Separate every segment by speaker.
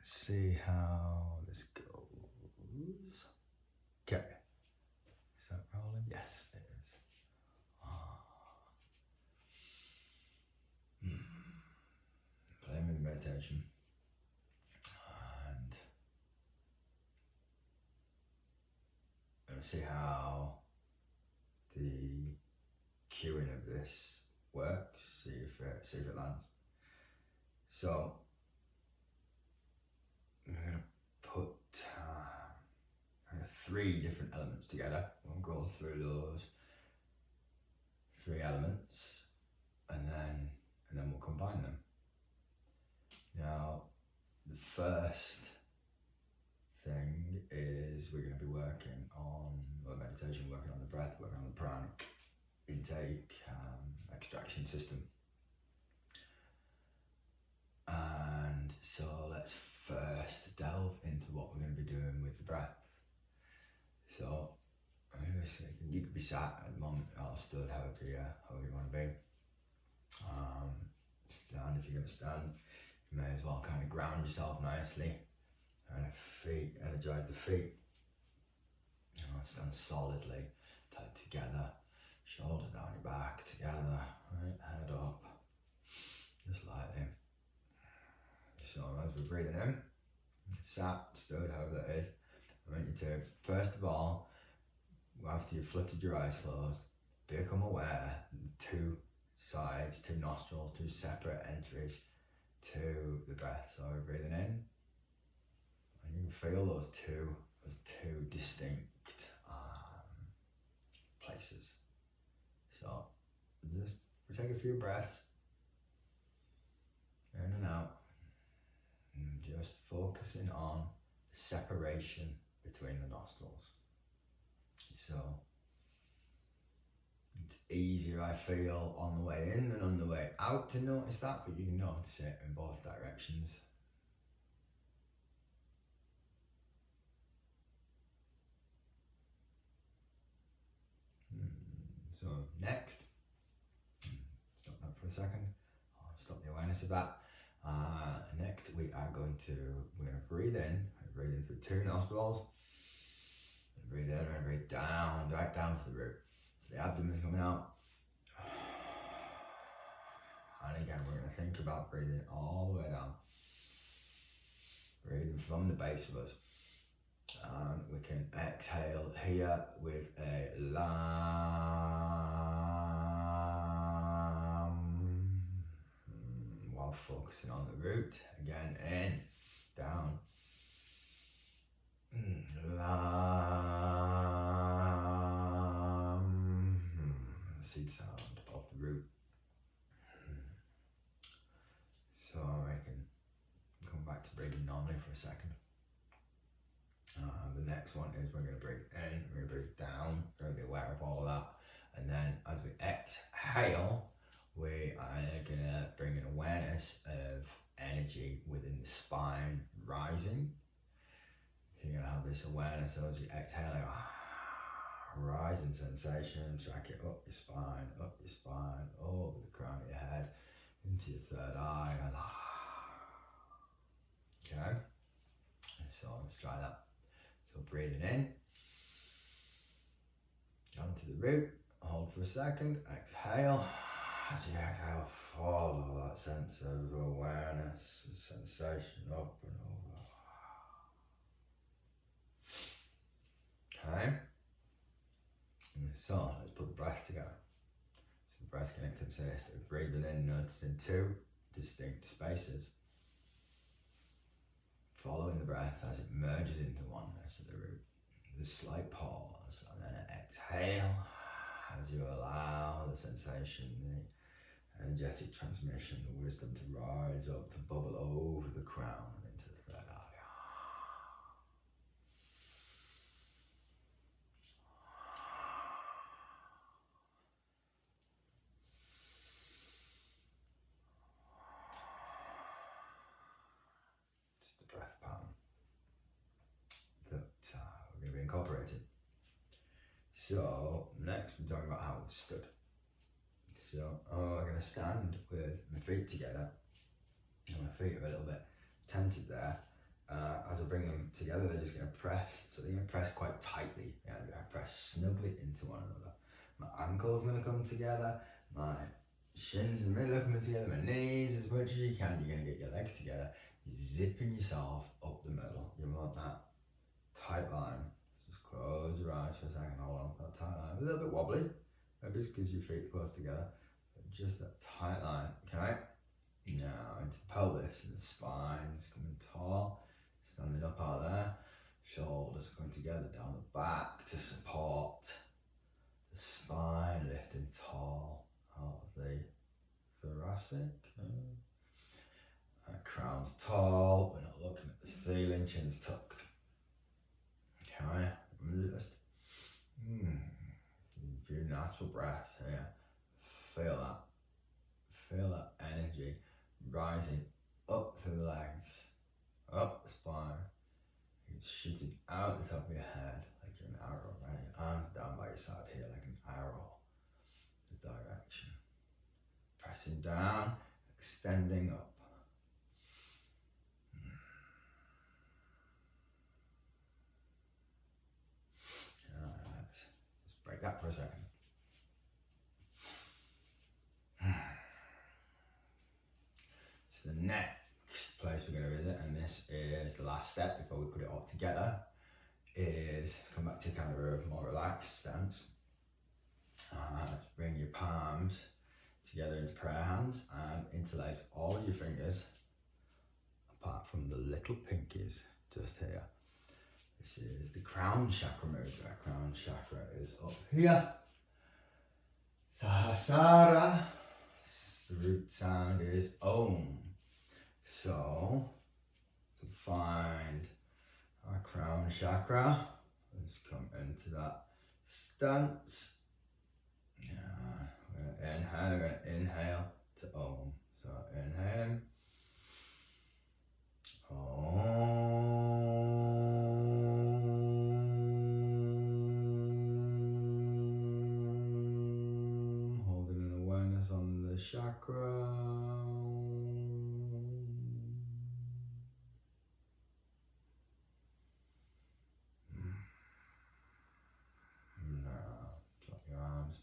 Speaker 1: see how this goes. Okay. Is that rolling? Yes, it is. Playing with the meditation. And I'm going to see how the cueing of this works, see if it lands. So I'm going to put 3 different elements together. We'll go through those 3 elements and then we'll combine them. Now, the first thing is we're going to be working on meditation, working on the breath, working on the pranic intake, extraction system. And so let's first delve into what we're going to be doing with the breath. So you could be sat at the moment, or stood, however you want to be. Stand if you're going to stand. You may as well kind of ground yourself nicely. And feet, energize the feet. Stand solidly, tight together. Shoulders down your back, together. Right, head up. Just lightly. So as we're breathing in, sat, stood, however that is, I want you to, first of all, after you've fluttered your eyes closed, become aware 2 sides, 2 nostrils, 2 separate entries to the breath. So we're breathing in, and you can feel those two distinct places. So just take a few breaths in and out, and just focusing on the separation between the nostrils. So it's easier, I feel, on the way in than on the way out to notice that, but you can notice it in both directions. So next, stop that for a second. I'll stop the awareness of that. Next, we're going to breathe in. We're breathing through 2 nostrils. Breathe in and breathe down, right down to the root. So the abdomen's coming out. And again, we're going to think about breathing all the way down. Breathing from the base of us. And we can exhale here with a lam, while focusing on the root. Again, in, down. Lam. Seed sound of the root. So I can come back to breathing normally for a second. The next one is we're going to breathe in, we're going to breathe down, we're going to be aware of all of that. And then as we exhale, we are going to bring an awareness of energy within the spine rising. So you're going to have this awareness as you exhale, rising sensation, track it up your spine, over the crown of your head, into your third eye. Okay, so let's try that. So breathing in, down to the root, hold for a second, exhale. As you exhale, follow that sense of awareness, sensation up and over. Okay, and so let's put the breath together. So the breath's going to consist of breathing in, noticing 2 distinct spaces. Following the breath as it merges into oneness at the root. There's a slight pause and then an exhale as you allow the sensation, the energetic transmission, the wisdom to rise up, to bubble over the crown and into the third eye. Breath pattern that we're going to be incorporating. So next we're talking about how we stood. So I'm going to stand with my feet together, and my feet are a little bit tented there, As I bring them together, they're just going to press. So they're going to press quite tightly. They're going to press snugly into one another. My ankle's going to come together. My shins in the middle are coming together. My knees, as much as you can, you're going to get your legs together. You're zipping yourself up the middle. You want that tight line. Just close your eyes for a second. Hold on, that tight line. A little bit wobbly. Maybe it's because your feet are close together. But just that tight line. Okay? Now into the pelvis and the spine's coming tall. Standing up out there. Shoulders going together down the back to support the spine, lifting tall out of the thoracic. Crown's tall, we're not looking at the ceiling, chin's tucked. Okay, just a few natural breaths here. Feel that energy rising up through the legs, up the spine. It's shooting out the top of your head like you're an arrow, right? Your arms down by your side here like an arrow. The direction. Pressing down, extending up. Let's just break that for a second. So the next place we're going to visit, and this is the last step before we put it all together, is come back to kind of a more relaxed stance. Bring your palms together into prayer hands and interlace all of your fingers apart from the little pinkies just here. This is the crown chakra mudra. Crown chakra is up here. Sahasrara. The root sound is Om. So, to find our crown chakra, let's come into that stance. We're going to inhale to Om. So, inhaling. Om. Holding an awareness on the chakra.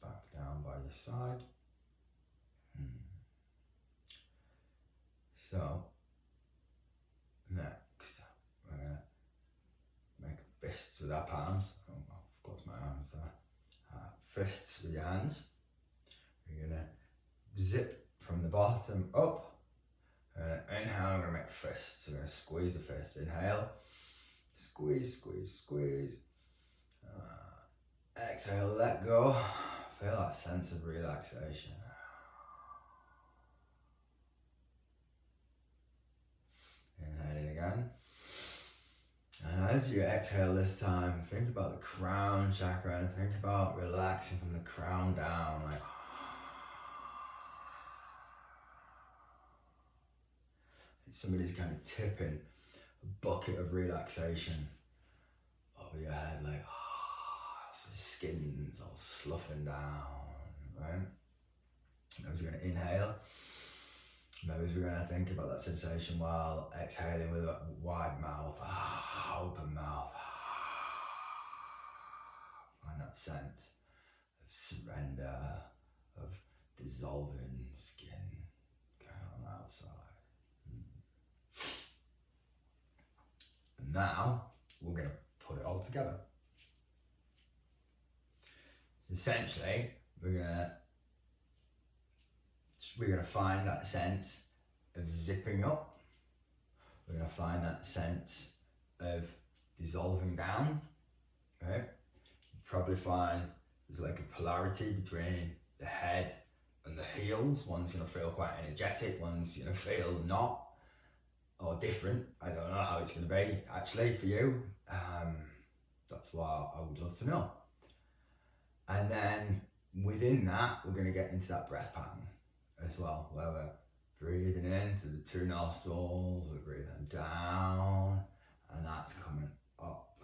Speaker 1: Back down by your side. So, next, we're going to make fists with our palms. Oh, I've closed my arms there. Fists with your hands. We're going to zip from the bottom up. Inhale, I'm going to make fists. We're going to squeeze the fists. Inhale. Squeeze, squeeze, squeeze. Exhale, let go. Feel that sense of relaxation. Inhaling again. And as you exhale this time, think about the crown chakra and think about relaxing from the crown down. Like, somebody's kind of tipping a bucket of relaxation over your head, like, skin's all sloughing down, right? Maybe we're going to inhale. Maybe we're going to think about that sensation while exhaling with a wide mouth, open mouth. Find that sense of surrender, of dissolving skin going on the outside. And now we're going to put it all together. Essentially, we're gonna find that sense of zipping up. We're gonna find that sense of dissolving down. Okay, you probably find there's like a polarity between the head and the heels. One's gonna feel quite energetic. One's gonna feel not or different. I don't know how it's gonna be actually for you. That's what I would love to know. And then within that, we're going to get into that breath pattern as well, where we're breathing in through the two nostrils, we're breathing down, and that's coming up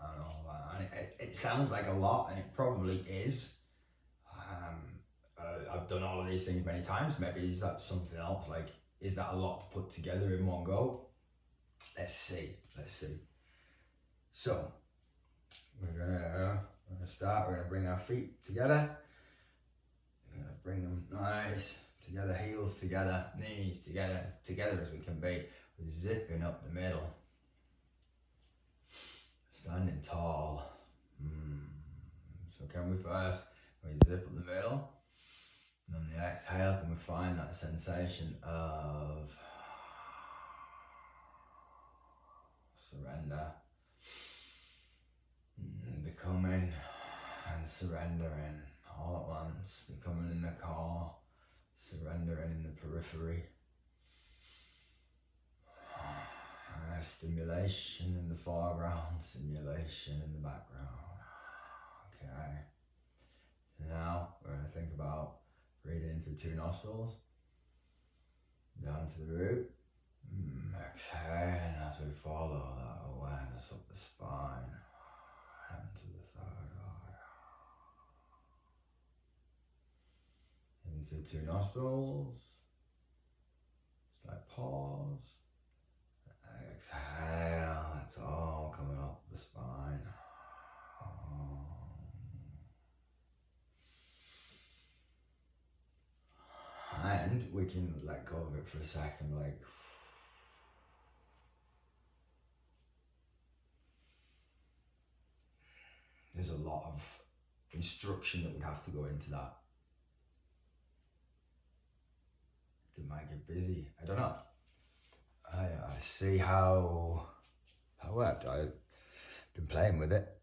Speaker 1: and all that. And it sounds like a lot, and it probably is. I've done all of these things many times. Maybe is that something else? Like, is that a lot to put together in one go? Let's see. So we're gonna start. We're gonna bring our feet together. We're gonna bring them nice together, heels together, knees together as we can be. We're zipping up the middle, standing tall. So can we first? We zip up the middle, and on the exhale, can we find that sensation of surrender, becoming and surrendering all at once, becoming in the core, surrendering in the periphery, stimulation in the foreground, stimulation in the background. Okay, so now we're going to think about breathing in through 2 nostrils, down to the root. Exhaling as we follow that awareness up the spine and to the 3rd eye. In through 2 nostrils. Slight pause. Exhale. It's all coming up the spine. And we can let go of it for a second, like there's a lot of instruction that would have to go into that. It might get busy. I don't know. I see how it worked. I've been playing with it.